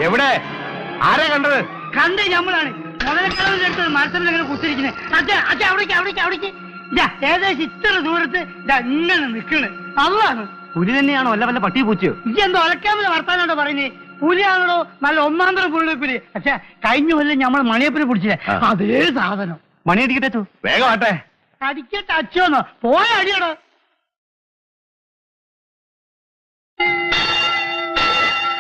എവിടെ ആരാ കണ്ടത്? കണ്ട് നമ്മളാണ് മുതലക്കളവിന്റെ അടുത്ത് മരത്തിനെ കുത്തിരിക്കുന്നത്. അച്ഛ അവിടേക്ക് അവിടേക്ക് അവിടേക്ക് ഏകദേശം ഇത്ര ദൂരത്ത് ഇങ്ങനെ നിൽക്കണ്. അതാണ് പുലി തന്നെയാണോ വല്ല വല്ല പട്ടി പൂച്ചയോ? എന്തോ ഒലക്കാമത് വർത്താനോട്ടോ പറയുന്നത്? പുലിയാണോ നല്ല ഒന്നാന്തര പുള്ളി? പക്ഷെ കഴിഞ്ഞ കൊല്ലം നമ്മൾ മണിയപ്പുരി പിടിച്ചില്ലേ, അതേ സാധനം. മണി അടിക്കട്ടെ, വേഗം ആട്ടെ. അടിക്കട്ടെ അച്ഛന്നോ, പോയ അടിയടോ.